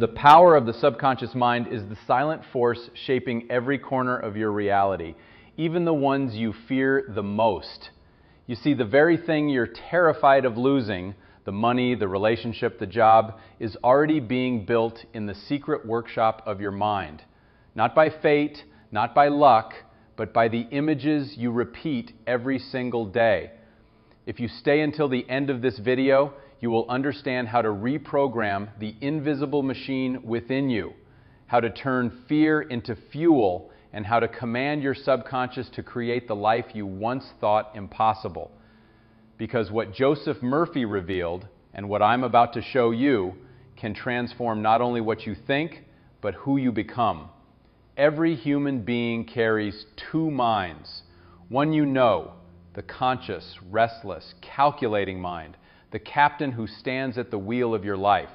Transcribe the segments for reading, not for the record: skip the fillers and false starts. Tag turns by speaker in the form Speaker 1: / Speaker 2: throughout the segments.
Speaker 1: The power of the subconscious mind is the silent force shaping every corner of your reality, even the ones you fear the most. You see, the very thing you're terrified of losing, the money, the relationship, the job, is already being built in the secret workshop of your mind. Not by fate, not by luck, but by the images you repeat every single day. If you stay until the end of this video, you will understand how to reprogram the invisible machine within you, how to turn fear into fuel, and how to command your subconscious to create the life you once thought impossible. Because what Joseph Murphy revealed, and what I'm about to show you, can transform not only what you think, but who you become. Every human being carries two minds. One you know, the conscious, restless, calculating mind, the captain who stands at the wheel of your life.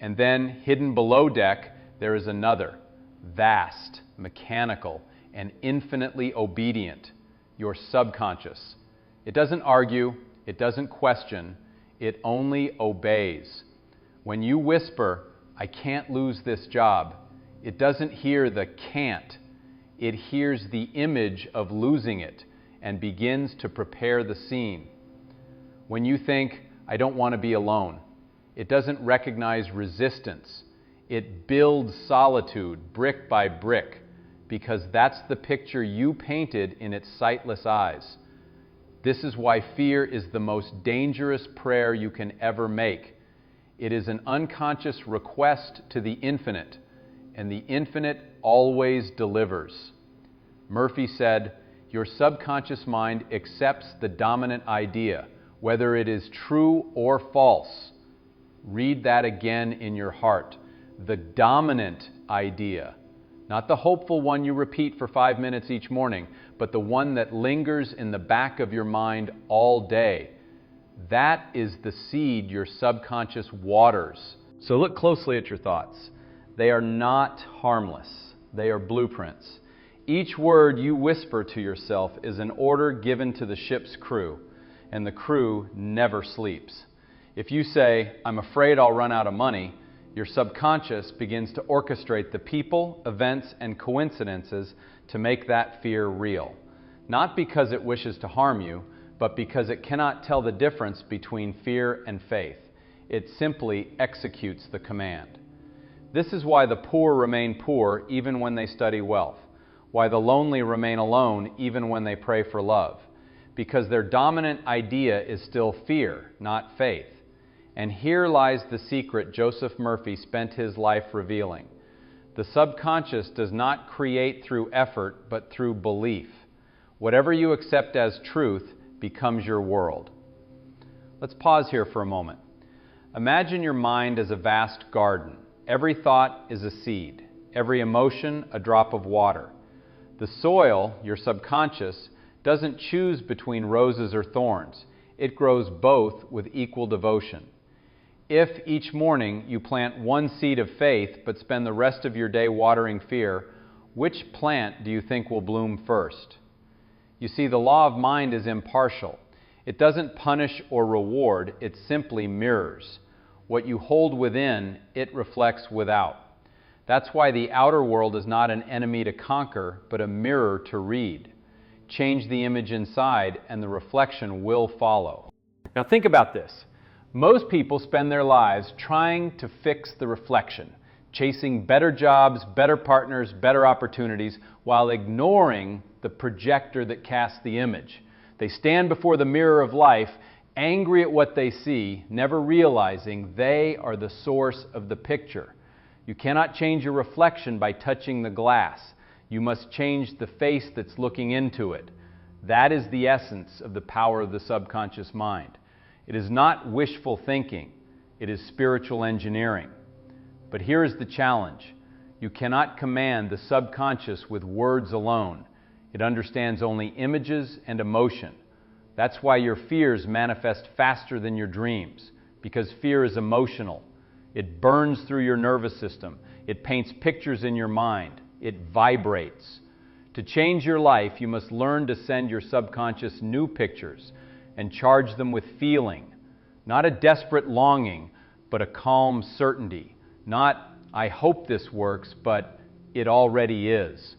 Speaker 1: And then, hidden below deck, there is another, vast, mechanical, and infinitely obedient, your subconscious. It doesn't argue, it doesn't question, it only obeys. When you whisper, "I can't lose this job," it doesn't hear the can't, it hears the image of losing it and begins to prepare the scene. When you think, "I don't want to be alone," it doesn't recognize resistance. It builds solitude brick by brick, because that's the picture you painted in its sightless eyes. This is why fear is the most dangerous prayer you can ever make. It is an unconscious request to the infinite, and the infinite always delivers. Murphy said, "Your subconscious mind accepts the dominant idea, whether it is true or false." Read that again in your heart. The dominant idea, not the hopeful one you repeat for 5 minutes each morning, but the one that lingers in the back of your mind all day. That is the seed your subconscious waters. So look closely at your thoughts. They are not harmless. They are blueprints. Each word you whisper to yourself is an order given to the ship's crew, and the crew never sleeps. If you say, "I'm afraid I'll run out of money," your subconscious begins to orchestrate the people, events, and coincidences to make that fear real. Not because it wishes to harm you, but because it cannot tell the difference between fear and faith. It simply executes the command. This is why the poor remain poor even when they study wealth, why the lonely remain alone even when they pray for love, because their dominant idea is still fear, not faith. And here lies the secret Joseph Murphy spent his life revealing. The subconscious does not create through effort, but through belief. Whatever you accept as truth becomes your world. Let's pause here for a moment. Imagine your mind as a vast garden. Every thought is a seed, every emotion a drop of water. The soil, your subconscious, doesn't choose between roses or thorns. It grows both with equal devotion. If each morning you plant one seed of faith but spend the rest of your day watering fear, which plant do you think will bloom first? You see, the law of mind is impartial. It doesn't punish or reward, it simply mirrors. What you hold within, it reflects without. That's why the outer world is not an enemy to conquer, but a mirror to read. Change the image inside, and the reflection will follow. Now think about this. Most people spend their lives trying to fix the reflection, chasing better jobs, better partners, better opportunities, while ignoring the projector that casts the image. They stand before the mirror of life, angry at what they see, never realizing they are the source of the picture. You cannot change your reflection by touching the glass. You must change the face that's looking into it. That is the essence of the power of the subconscious mind. It is not wishful thinking. It is spiritual engineering. But here is the challenge. You cannot command the subconscious with words alone. It understands only images and emotion. That's why your fears manifest faster than your dreams, because fear is emotional. It burns through your nervous system. It paints pictures in your mind. It vibrates. To change your life, you must learn to send your subconscious new pictures and charge them with feeling. Not a desperate longing, but a calm certainty. Not I hope this works, but it already is.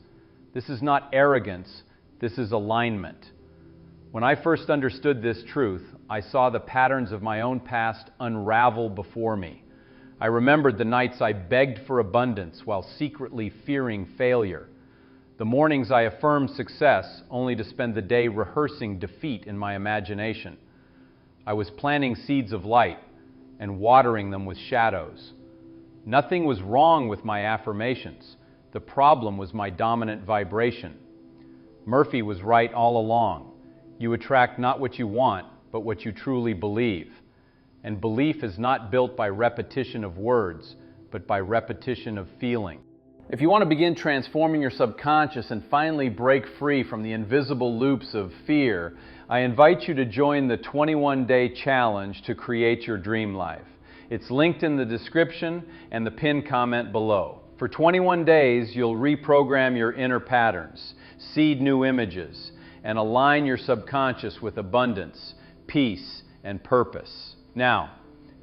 Speaker 1: This is not arrogance, this is alignment. When I first understood this truth, I saw the patterns of my own past unravel before me. I remembered the nights I begged for abundance while secretly fearing failure. The mornings I affirmed success only to spend the day rehearsing defeat in my imagination. I was planting seeds of light and watering them with shadows. Nothing was wrong with my affirmations. The problem was my dominant vibration. Murphy was right all along. You attract not what you want, but what you truly believe. And belief is not built by repetition of words, but by repetition of feeling. If you want to begin transforming your subconscious and finally break free from the invisible loops of fear, I invite you to join the 21-day challenge to create your dream life. It's linked in the description and the pinned comment below. For 21 days, you'll reprogram your inner patterns, seed new images, and align your subconscious with abundance, peace, and purpose. Now,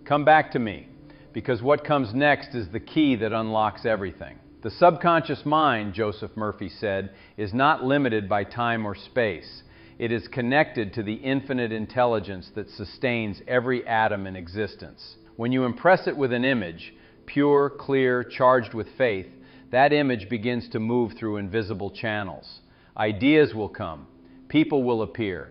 Speaker 1: come back to me, because what comes next is the key that unlocks everything. The subconscious mind, Joseph Murphy said, is not limited by time or space. It is connected to the infinite intelligence that sustains every atom in existence. When you impress it with an image, pure, clear, charged with faith, that image begins to move through invisible channels. Ideas will come. People will appear.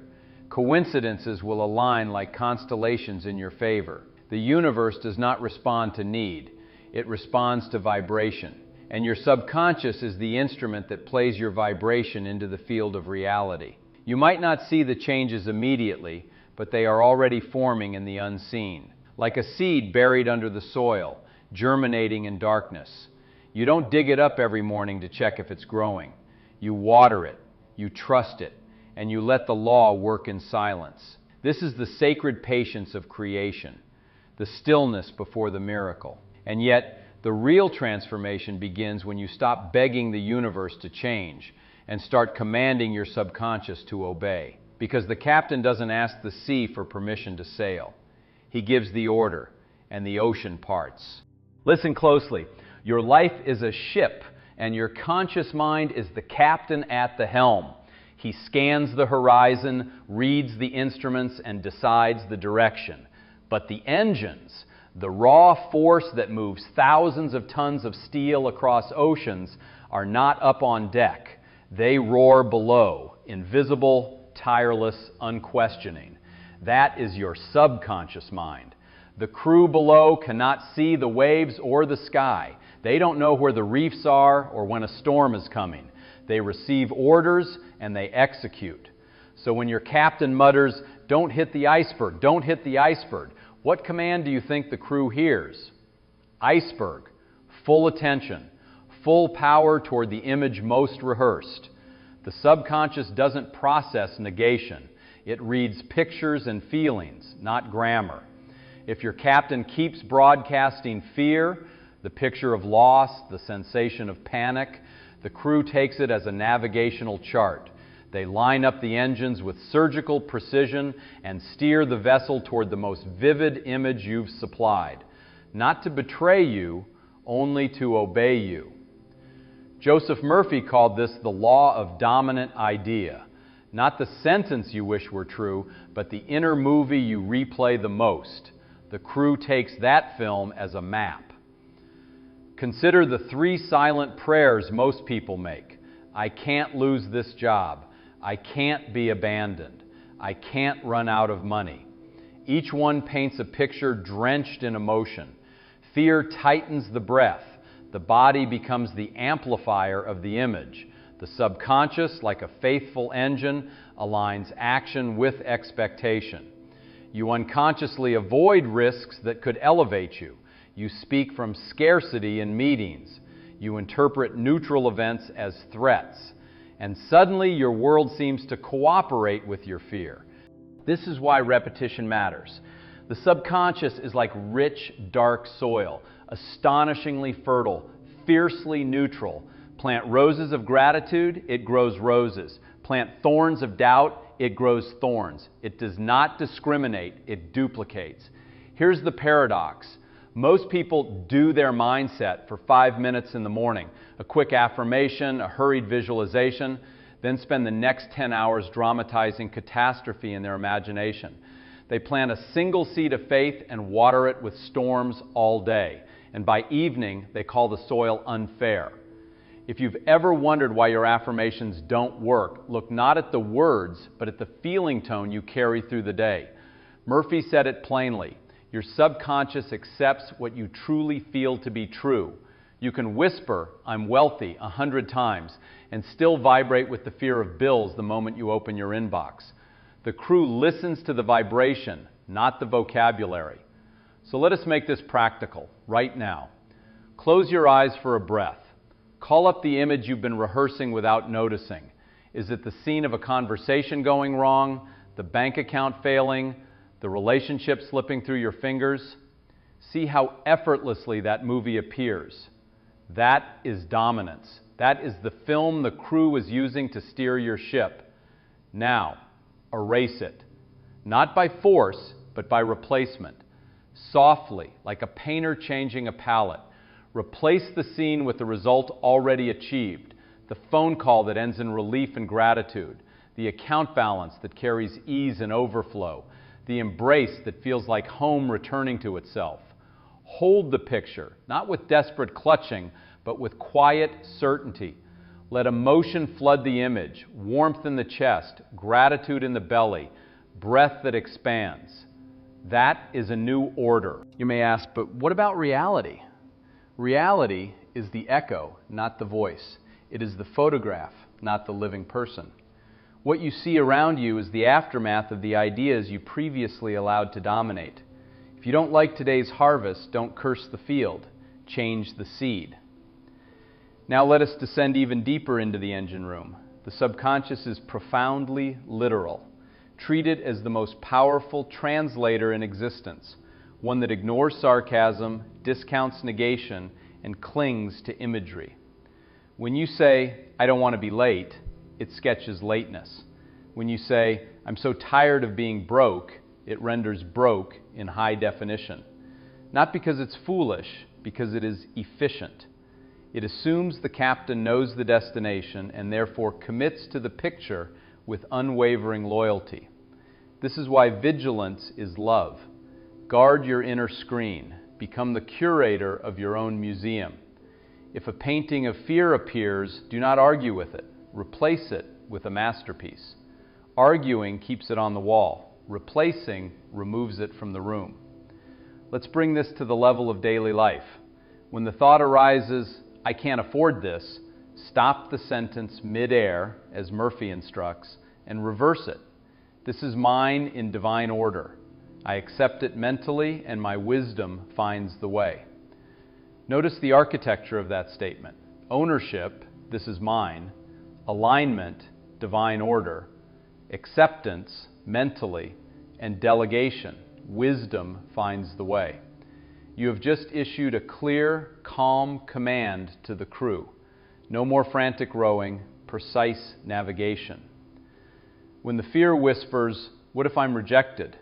Speaker 1: Coincidences will align like constellations in your favor. The universe does not respond to need. It responds to vibration. And your subconscious is the instrument that plays your vibration into the field of reality. You might not see the changes immediately, but they are already forming in the unseen. Like a seed buried under the soil, germinating in darkness. You don't dig it up every morning to check if it's growing. You water it, you trust it, and you let the law work in silence. This is the sacred patience of creation, the stillness before the miracle. And yet, the real transformation begins when you stop begging the universe to change and start commanding your subconscious to obey. Because the captain doesn't ask the sea for permission to sail. He gives the order, and the ocean parts. Listen closely. Your life is a ship, and your conscious mind is the captain at the helm. He scans the horizon, reads the instruments, and decides the direction. But the engines, the raw force that moves thousands of tons of steel across oceans, are not up on deck. They roar below, invisible, tireless, unquestioning. That is your subconscious mind. The crew below cannot see the waves or the sky. They don't know where the reefs are or when a storm is coming. They receive orders and they execute. So when your captain mutters, "Don't hit the iceberg, don't hit the iceberg," what command do you think the crew hears? Iceberg, full attention, full power toward the image most rehearsed. The subconscious doesn't process negation. It reads pictures and feelings, not grammar. If your captain keeps broadcasting fear, the picture of loss, the sensation of panic, the crew takes it as a navigational chart. They line up the engines with surgical precision and steer the vessel toward the most vivid image you've supplied. Not to betray you, only to obey you. Joseph Murphy called this the law of dominant idea. Not the sentence you wish were true, but the inner movie you replay the most. The crew takes that film as a map. Consider the 3 silent prayers most people make. I can't lose this job. I can't be abandoned. I can't run out of money. Each one paints a picture drenched in emotion. Fear tightens the breath. The body becomes the amplifier of the image. The subconscious, like a faithful engine, aligns action with expectation. You unconsciously avoid risks that could elevate you. You speak from scarcity in meetings. You interpret neutral events as threats. And suddenly your world seems to cooperate with your fear. This is why repetition matters. The subconscious is like rich, dark soil, astonishingly fertile, fiercely neutral. Plant roses of gratitude, it grows roses. Plant thorns of doubt, it grows thorns. It does not discriminate, it duplicates. Here's the paradox. Most people do their mindset for 5 minutes in the morning, a quick affirmation, a hurried visualization, then spend the next 10 hours dramatizing catastrophe in their imagination. They plant a single seed of faith and water it with storms all day. And by evening, they call the soil unfair. If you've ever wondered why your affirmations don't work, look not at the words, but at the feeling tone you carry through the day. Murphy said it plainly. Your subconscious accepts what you truly feel to be true. You can whisper, "I'm wealthy," 100 times, and still vibrate with the fear of bills the moment you open your inbox. The crew listens to the vibration, not the vocabulary. So let us make this practical, right now. Close your eyes for a breath. Call up the image you've been rehearsing without noticing. Is it the scene of a conversation going wrong, the bank account failing, the relationship slipping through your fingers? See how effortlessly that movie appears. That is dominance. That is the film the crew is using to steer your ship. Now, erase it. Not by force, but by replacement. Softly, like a painter changing a palette. Replace the scene with the result already achieved. The phone call that ends in relief and gratitude. The account balance that carries ease and overflow. The embrace that feels like home returning to itself. Hold the picture, not with desperate clutching, but with quiet certainty. Let emotion flood the image, warmth in the chest, gratitude in the belly, breath that expands. That is a new order. You may ask, but what about reality? Reality is the echo, not the voice. It is the photograph, not the living person. What you see around you is the aftermath of the ideas you previously allowed to dominate. If you don't like today's harvest, don't curse the field. Change the seed. Now let us descend even deeper into the engine room. The subconscious is profoundly literal. Treat it as the most powerful translator in existence, one that ignores sarcasm, discounts negation, and clings to imagery. When you say, "I don't want to be late," it sketches lateness. When you say, "I'm so tired of being broke," it renders broke in high definition. Not because it's foolish, because it is efficient. It assumes the captain knows the destination and therefore commits to the picture with unwavering loyalty. This is why vigilance is love. Guard your inner screen. Become the curator of your own museum. If a painting of fear appears, do not argue with it. Replace it with a masterpiece. Arguing keeps it on the wall. Replacing removes it from the room. Let's bring this to the level of daily life. When the thought arises, "I can't afford this," stop the sentence mid-air, as Murphy instructs, and reverse it. This is mine in divine order. I accept it mentally, and my wisdom finds the way. Notice the architecture of that statement. Ownership, this is mine. Alignment, divine order. Acceptance, mentally. And delegation, wisdom finds the way. You have just issued a clear, calm command to the crew. No more frantic rowing, precise navigation. When the fear whispers, "What if I'm rejected?"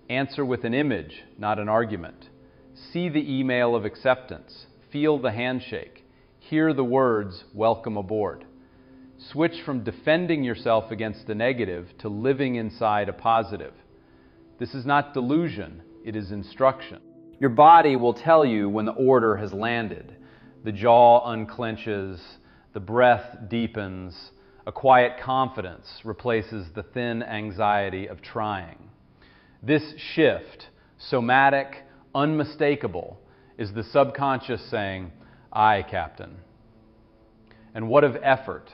Speaker 1: Answer with an image, not an argument. See the email of acceptance. Feel the handshake. Hear the words, "Welcome aboard." Switch from defending yourself against a negative to living inside a positive. This is not delusion, it is instruction. Your body will tell you when the order has landed. The jaw unclenches, the breath deepens, a quiet confidence replaces the thin anxiety of trying. This shift, somatic, unmistakable, is the subconscious saying, "Aye, Captain." And what of effort?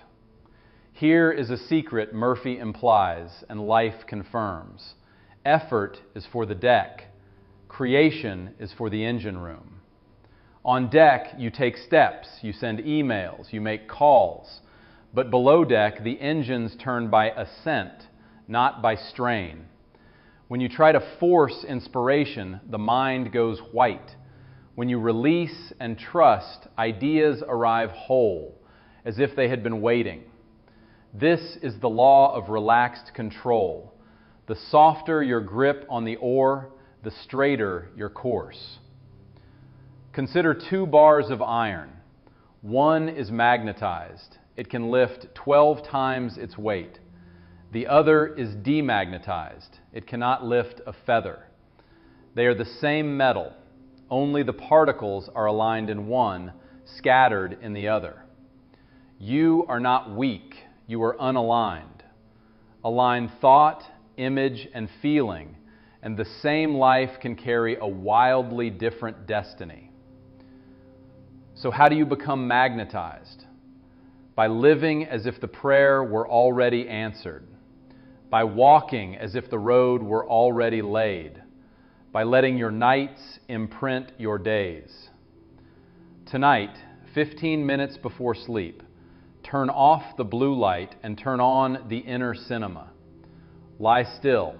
Speaker 1: Here is a secret Murphy implies and life confirms. Effort is for the deck. Creation is for the engine room. On deck, you take steps, you send emails, you make calls. But below deck, the engines turn by ascent, not by strain. When you try to force inspiration, the mind goes white. When you release and trust, ideas arrive whole, as if they had been waiting. This is the law of relaxed control. The softer your grip on the oar, the straighter your course. Consider 2 bars of iron. One is magnetized. It can lift 12 times its weight. The other is demagnetized. It cannot lift a feather. They are the same metal, only the particles are aligned in one, scattered in the other. You are not weak, you are unaligned. Align thought, image, and feeling, and the same life can carry a wildly different destiny. So how do you become magnetized? By living as if the prayer were already answered. By walking as if the road were already laid. By letting your nights imprint your days. Tonight, 15 minutes before sleep, turn off the blue light and turn on the inner cinema. Lie still.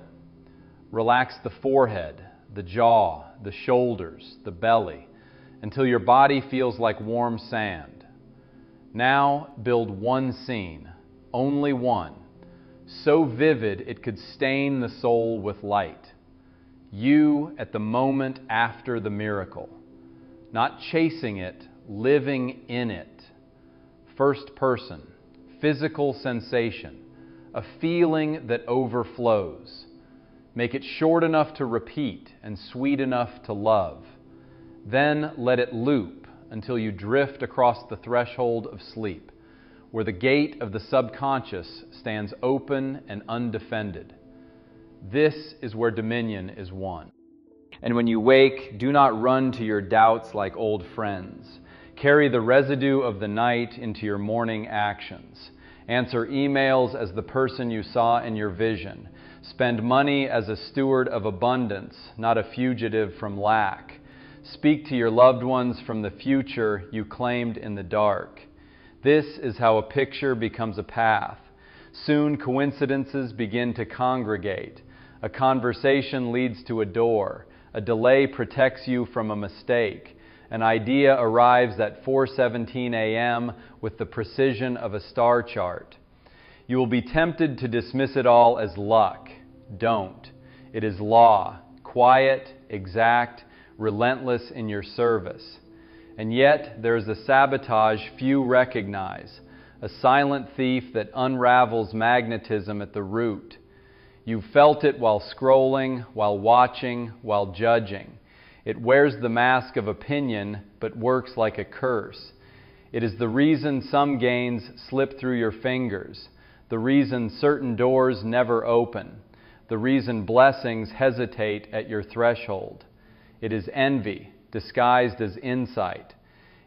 Speaker 1: Relax the forehead, the jaw, the shoulders, the belly, until your body feels like warm sand. Now build one scene, only one, so vivid it could stain the soul with light. You at the moment after the miracle, not chasing it, living in it. First person, physical sensation, a feeling that overflows. Make it short enough to repeat and sweet enough to love. Then let it loop until you drift across the threshold of sleep, where the gate of the subconscious stands open and undefended. This is where dominion is won. And when you wake, do not run to your doubts like old friends. Carry the residue of the night into your morning actions. Answer emails as the person you saw in your vision. Spend money as a steward of abundance, not a fugitive from lack. Speak to your loved ones from the future you claimed in the dark. This is how a picture becomes a path. Soon coincidences begin to congregate. A conversation leads to a door. A delay protects you from a mistake. An idea arrives at 4:17 a.m. with the precision of a star chart. You will be tempted to dismiss it all as luck. Don't. It is law, quiet, exact, relentless in your service. And yet there is a sabotage few recognize, a silent thief that unravels magnetism at the root. You felt it while scrolling, while watching, while judging. It wears the mask of opinion, but works like a curse. It is the reason some gains slip through your fingers, the reason certain doors never open, the reason blessings hesitate at your threshold. It is envy, disguised as insight.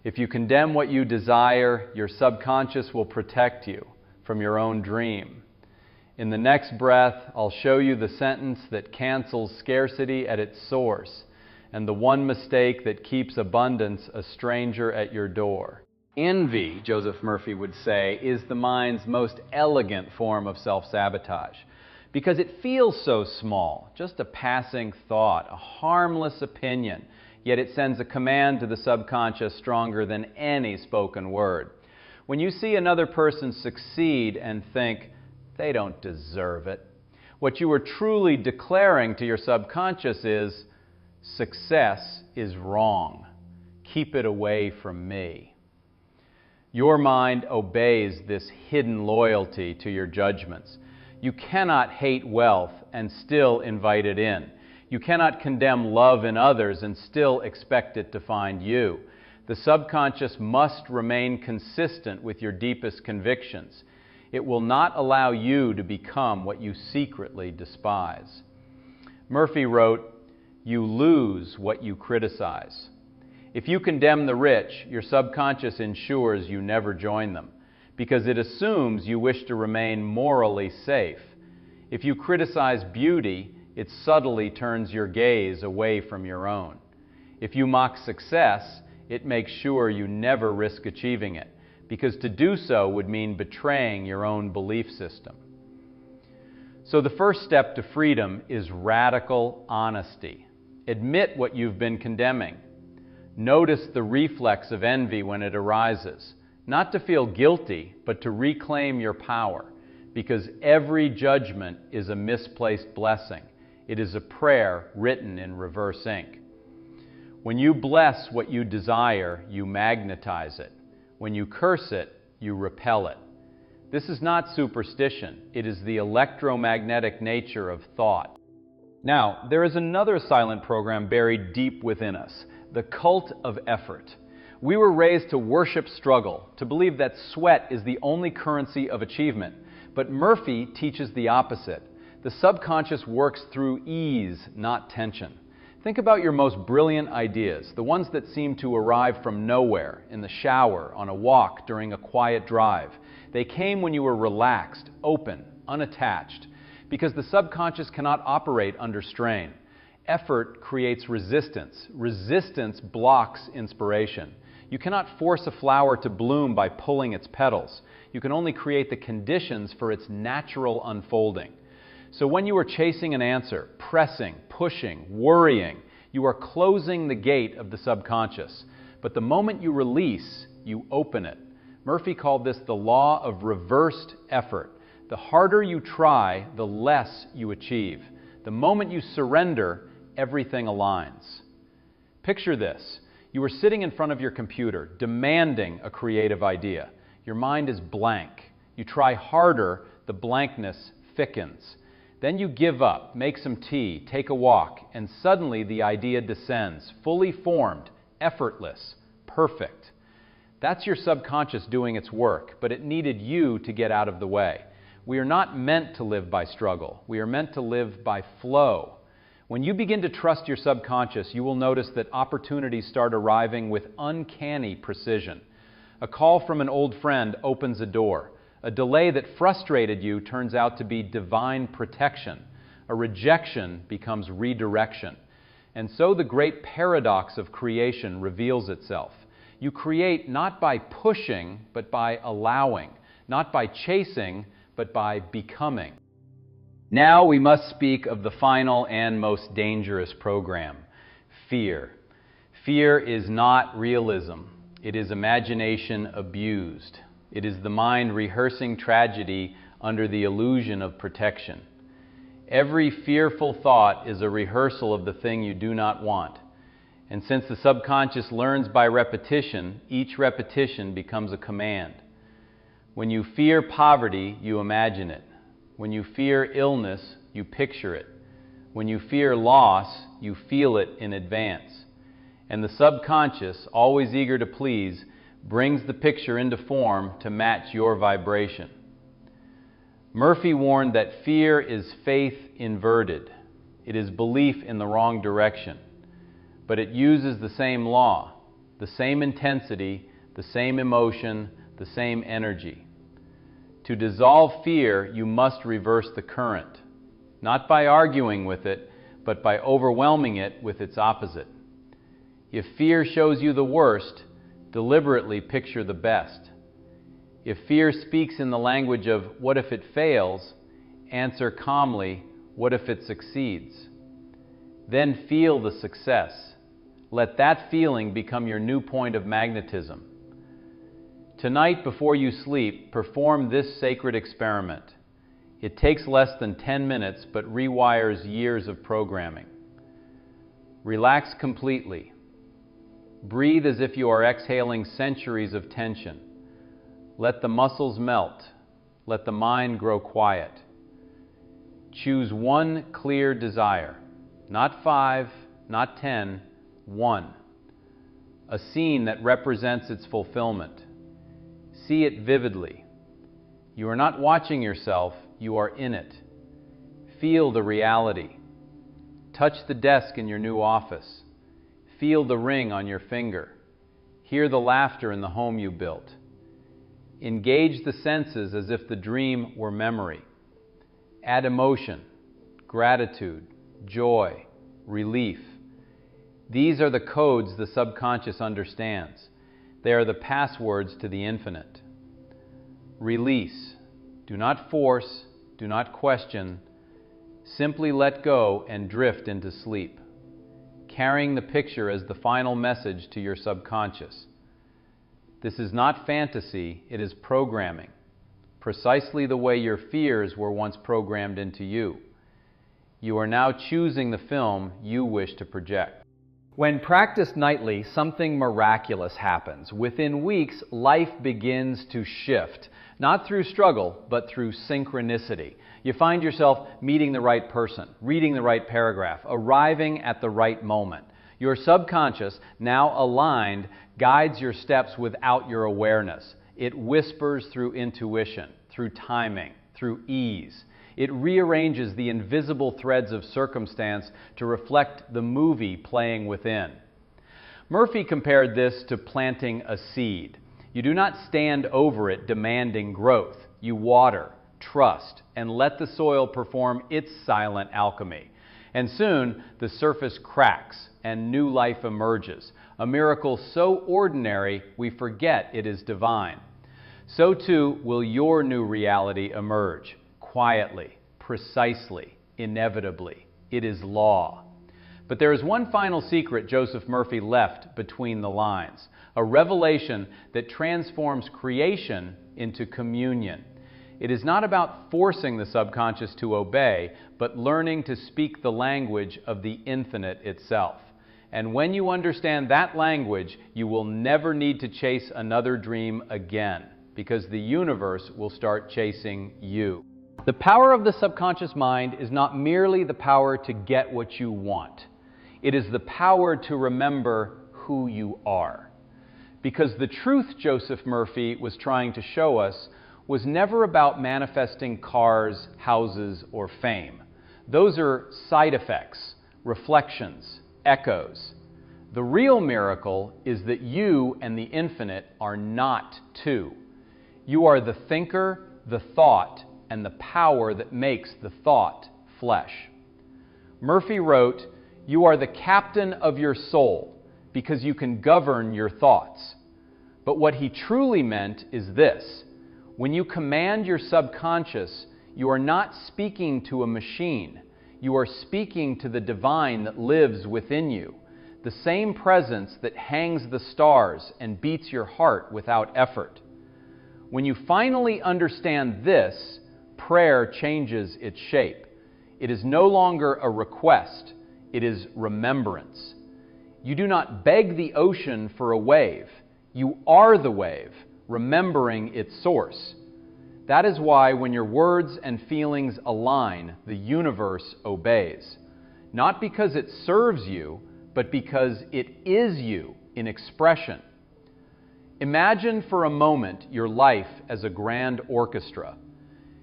Speaker 1: If you condemn what you desire, your subconscious will protect you from your own dream. In the next breath, I'll show you the sentence that cancels scarcity at its source, and the one mistake that keeps abundance a stranger at your door. Envy, Joseph Murphy would say, is the mind's most elegant form of self-sabotage, because it feels so small, just a passing thought, a harmless opinion, yet it sends a command to the subconscious stronger than any spoken word. When you see another person succeed and think, they don't deserve it, what you are truly declaring to your subconscious is, success is wrong. Keep it away from me. Your mind obeys this hidden loyalty to your judgments. You cannot hate wealth and still invite it in. You cannot condemn love in others and still expect it to find you. The subconscious must remain consistent with your deepest convictions. It will not allow you to become what you secretly despise. Murphy wrote, "You lose what you criticize." If you condemn the rich, your subconscious ensures you never join them, because it assumes you wish to remain morally safe. If you criticize beauty, it subtly turns your gaze away from your own. If you mock success, it makes sure you never risk achieving it, because to do so would mean betraying your own belief system. So the first step to freedom is radical honesty. Admit what you've been condemning. Notice the reflex of envy when it arises, not to feel guilty, but to reclaim your power, because every judgment is a misplaced blessing. It is a prayer written in reverse ink. When you bless what you desire, you magnetize it. When you curse it, you repel it. This is not superstition. It is the electromagnetic nature of thought. Now, there is another silent program buried deep within us, the cult of effort. We were raised to worship struggle, to believe that sweat is the only currency of achievement. But Murphy teaches the opposite. The subconscious works through ease, not tension. Think about your most brilliant ideas, the ones that seem to arrive from nowhere, in the shower, on a walk, during a quiet drive. They came when you were relaxed, open, unattached, because the subconscious cannot operate under strain. Effort creates resistance. Resistance blocks inspiration. You cannot force a flower to bloom by pulling its petals. You can only create the conditions for its natural unfolding. So when you are chasing an answer, pressing, pushing, worrying, you are closing the gate of the subconscious. But the moment you release, you open it. Murphy called this the law of reversed effort. The harder you try, the less you achieve. The moment you surrender, everything aligns. Picture this. You are sitting in front of your computer, demanding a creative idea. Your mind is blank. You try harder, the blankness thickens. Then you give up, make some tea, take a walk, and suddenly the idea descends, fully formed, effortless, perfect. That's your subconscious doing its work, but it needed you to get out of the way. We are not meant to live by struggle. We are meant to live by flow. When you begin to trust your subconscious, you will notice that opportunities start arriving with uncanny precision. A call from an old friend opens a door. A delay that frustrated you turns out to be divine protection. A rejection becomes redirection. And so the great paradox of creation reveals itself. You create not by pushing, but by allowing. Not by chasing, but by becoming. Now we must speak of the final and most dangerous program, fear. Fear is not realism. It is imagination abused. It is the mind rehearsing tragedy under the illusion of protection. Every fearful thought is a rehearsal of the thing you do not want. And since the subconscious learns by repetition, each repetition becomes a command. When you fear poverty, you imagine it. When you fear illness, you picture it. When you fear loss, you feel it in advance. And the subconscious, always eager to please, brings the picture into form to match your vibration. Murphy warned that fear is faith inverted. It is belief in the wrong direction. But it uses the same law, the same intensity, the same emotion, the same energy. To dissolve fear, you must reverse the current, not by arguing with it, but by overwhelming it with its opposite. If fear shows you the worst, deliberately picture the best. If fear speaks in the language of what if it fails, answer calmly, what if it succeeds? Then feel the success. Let that feeling become your new point of magnetism. Tonight, before you sleep, perform this sacred experiment. It takes less than 10 minutes, but rewires years of programming. Relax completely. Breathe as if you are exhaling centuries of tension. Let the muscles melt. Let the mind grow quiet. Choose one clear desire. Not 5, not 10, 1. A scene that represents its fulfillment. See it vividly. You are not watching yourself, you are in it. Feel the reality. Touch the desk in your new office. Feel the ring on your finger. Hear the laughter in the home you built. Engage the senses as if the dream were memory. Add emotion, gratitude, joy, relief. These are the codes the subconscious understands. They are the passwords to the infinite. Release. Do not force, do not question. Simply let go and drift into sleep, carrying the picture as the final message to your subconscious. This is not fantasy, it is programming, precisely the way your fears were once programmed into you. You are now choosing the film you wish to project. When practiced nightly, something miraculous happens. Within weeks, life begins to shift, not through struggle, but through synchronicity. You find yourself meeting the right person, reading the right paragraph, arriving at the right moment. Your subconscious, now aligned, guides your steps without your awareness. It whispers through intuition, through timing, through ease. It rearranges the invisible threads of circumstance to reflect the movie playing within. Murphy compared this to planting a seed. You do not stand over it demanding growth. You water, trust, and let the soil perform its silent alchemy. And soon, the surface cracks and new life emerges, a miracle so ordinary we forget it is divine. So too will your new reality emerge. Quietly, precisely, inevitably. It is law. But there is one final secret Joseph Murphy left between the lines, a revelation that transforms creation into communion. It is not about forcing the subconscious to obey, but learning to speak the language of the infinite itself. And when you understand that language, you will never need to chase another dream again, because the universe will start chasing you. The power of the subconscious mind is not merely the power to get what you want. It is the power to remember who you are. Because the truth Joseph Murphy was trying to show us was never about manifesting cars, houses, or fame. Those are side effects, reflections, echoes. The real miracle is that you and the infinite are not two. You are the thinker, the thought, and the power that makes the thought flesh. Murphy wrote, "You are the captain of your soul because you can govern your thoughts." But what he truly meant is this: when you command your subconscious, you are not speaking to a machine. You are speaking to the divine that lives within you, the same presence that hangs the stars and beats your heart without effort. When you finally understand this, prayer changes its shape. It is no longer a request, it is remembrance. You do not beg the ocean for a wave. You are the wave, remembering its source. That is why when your words and feelings align, the universe obeys. Not because it serves you, but because it is you in expression. Imagine for a moment your life as a grand orchestra.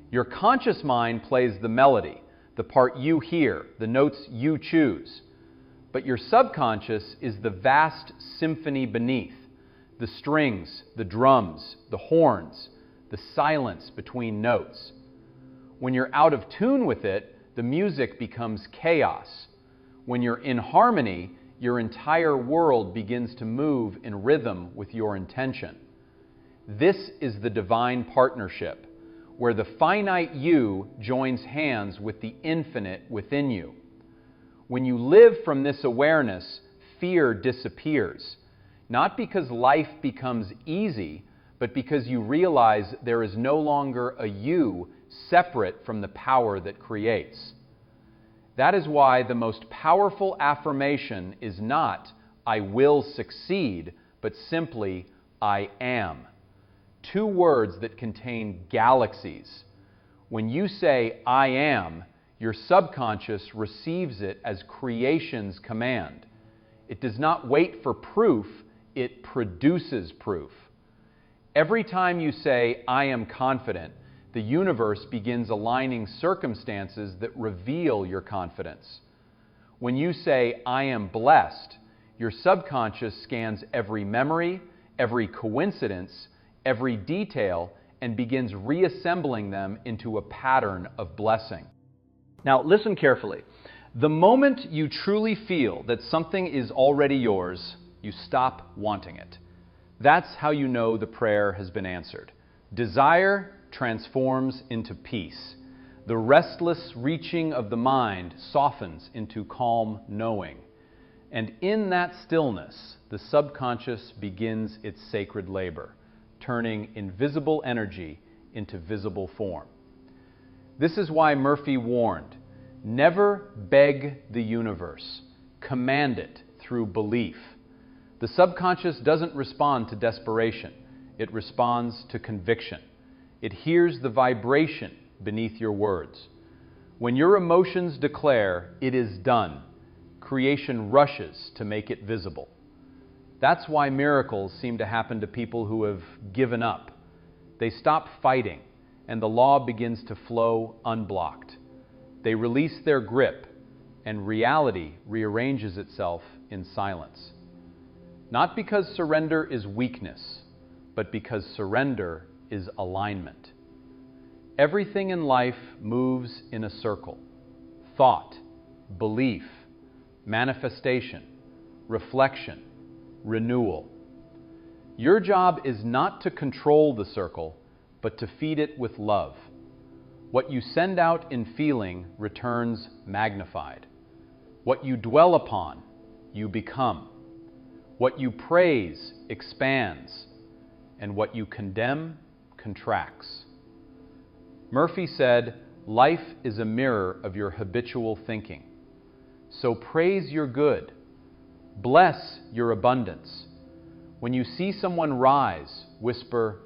Speaker 1: Your conscious mind plays the melody, the part you hear, the notes you choose. But your subconscious is the vast symphony beneath, the strings, the drums, the horns, the silence between notes. When you're out of tune with it, the music becomes chaos. When you're in harmony, your entire world begins to move in rhythm with your intention. This is the divine partnership, where the finite you joins hands with the infinite within you. When you live from this awareness, fear disappears, not because life becomes easy, but because you realize there is no longer a you separate from the power that creates. That is why the most powerful affirmation is not, "I will succeed," but simply, "I am." Two words that contain galaxies. When you say, "I am," your subconscious receives it as creation's command. It does not wait for proof, it produces proof. Every time you say, "I am confident," the universe begins aligning circumstances that reveal your confidence. When you say, "I am blessed," your subconscious scans every memory, every coincidence, every detail, and begins reassembling them into a pattern of blessing. Now listen carefully. The moment you truly feel that something is already yours, you stop wanting it. That's how you know the prayer has been answered. Desire transforms into peace. The restless reaching of the mind softens into calm knowing. And in that stillness, the subconscious begins its sacred labor, turning invisible energy into visible form. This is why Murphy warned, never beg the universe, command it through belief. The subconscious doesn't respond to desperation. It responds to conviction. It hears the vibration beneath your words. When your emotions declare, "It is done," creation rushes to make it visible. That's why miracles seem to happen to people who have given up. They stop fighting, and the law begins to flow unblocked. They release their grip, and reality rearranges itself in silence. Not because surrender is weakness, but because surrender is alignment. Everything in life moves in a circle. Thought, belief, manifestation, reflection, renewal. Your job is not to control the circle, but to feed it with love. What you send out in feeling returns magnified. What you dwell upon, you become. What you praise expands, and what you condemn contracts. Murphy said, "Life is a mirror of your habitual thinking. So praise your good. Bless your abundance. When you see someone rise, whisper,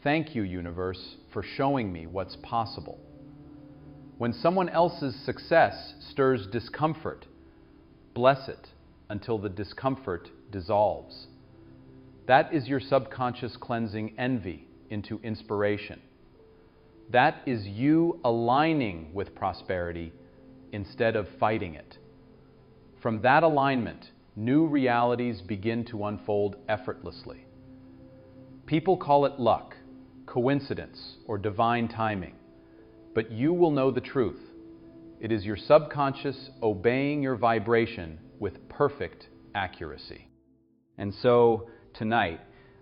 Speaker 1: 'Thank you, universe, for showing me what's possible.' When someone else's success stirs discomfort, bless it until the discomfort dissolves. That is your subconscious cleansing envy into inspiration. That is you aligning with prosperity instead of fighting it. From that alignment, new realities begin to unfold effortlessly. People call it luck, coincidence, or divine timing, but you will know the truth. It is your subconscious obeying your vibration with perfect accuracy." And so, tonight,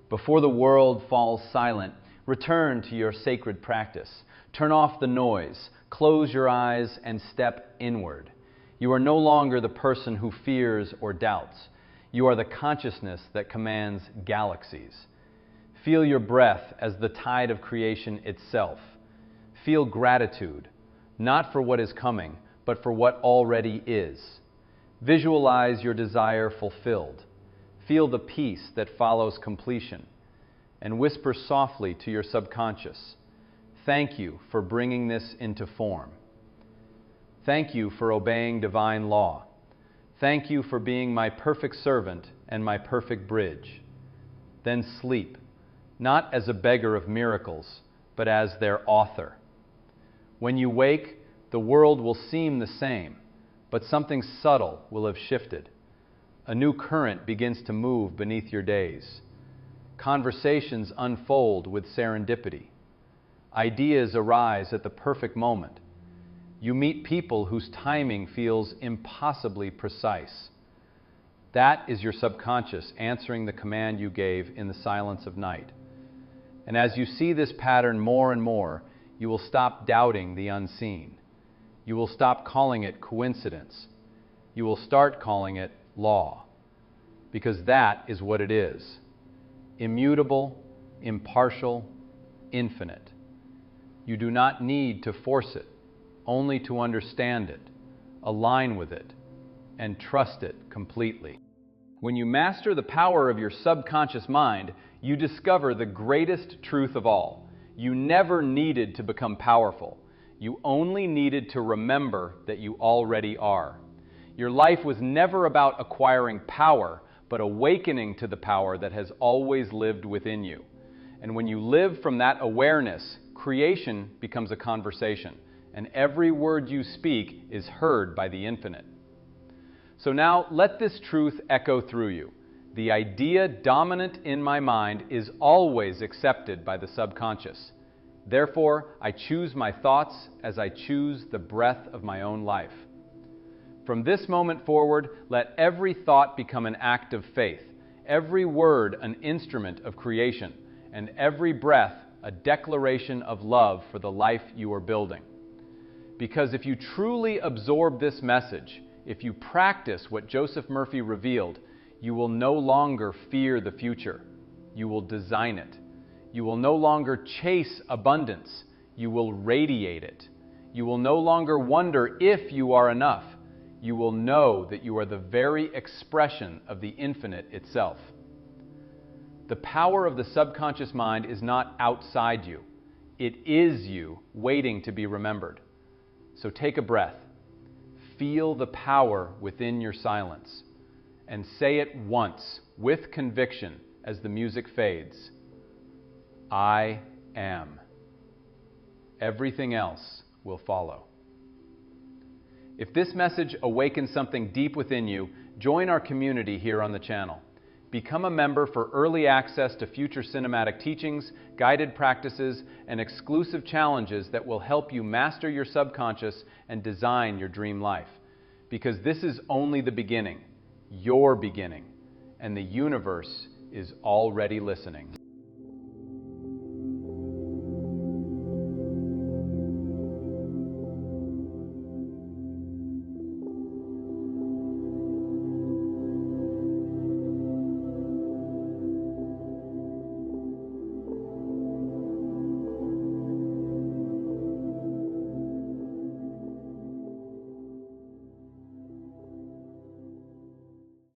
Speaker 1: before the world falls silent, return to your sacred practice. Turn off the noise, close your eyes, and step inward. You are no longer the person who fears or doubts. You are the consciousness that commands galaxies. Feel your breath as the tide of creation itself. Feel gratitude, not for what is coming, but for what already is. Visualize your desire fulfilled. Feel the peace that follows completion. And whisper softly to your subconscious, "Thank you for bringing this into form. Thank you for obeying divine law. Thank you for being my perfect servant and my perfect bridge." Then sleep, not as a beggar of miracles, but as their author. When you wake, the world will seem the same, but something subtle will have shifted. A new current begins to move beneath your days. Conversations unfold with serendipity. Ideas arise at the perfect moment. You meet people whose timing feels impossibly precise. That is your subconscious answering the command you gave in the silence of night. And as you see this pattern more and more, you will stop doubting the unseen. You will stop calling it coincidence. You will start calling it law, because that is what it is. Immutable, impartial, infinite. You do not need to force it, only to understand it, align with it, and trust it completely. When you master the power of your subconscious mind, you discover the greatest truth of all. You never needed to become powerful. You only needed to remember that you already are. Your life was never about acquiring power, but awakening to the power that has always lived within you. And when you live from that awareness, creation becomes a conversation, and every word you speak is heard by the infinite. So now let this truth echo through you. The idea dominant in my mind is always accepted by the subconscious. Therefore, I choose my thoughts as I choose the breath of my own life. From this moment forward, let every thought become an act of faith, every word an instrument of creation, and every breath a declaration of love for the life you are building. Because if you truly absorb this message, if you practice what Joseph Murphy revealed, you will no longer fear the future. You will design it. You will no longer chase abundance. You will radiate it. You will no longer wonder if you are enough. you will know that you are the very expression of the infinite itself. The power of the subconscious mind is not outside you. It is you waiting to be remembered. So take a breath. Feel the power within your silence. And say it once with conviction as the music fades. I am. Everything else will follow. If this message awakens something deep within you, join our community here on the channel. Become a member for early access to future cinematic teachings, guided practices, and exclusive challenges that will help you master your subconscious and design your dream life. Because this is only the beginning, your beginning, and the universe is already listening.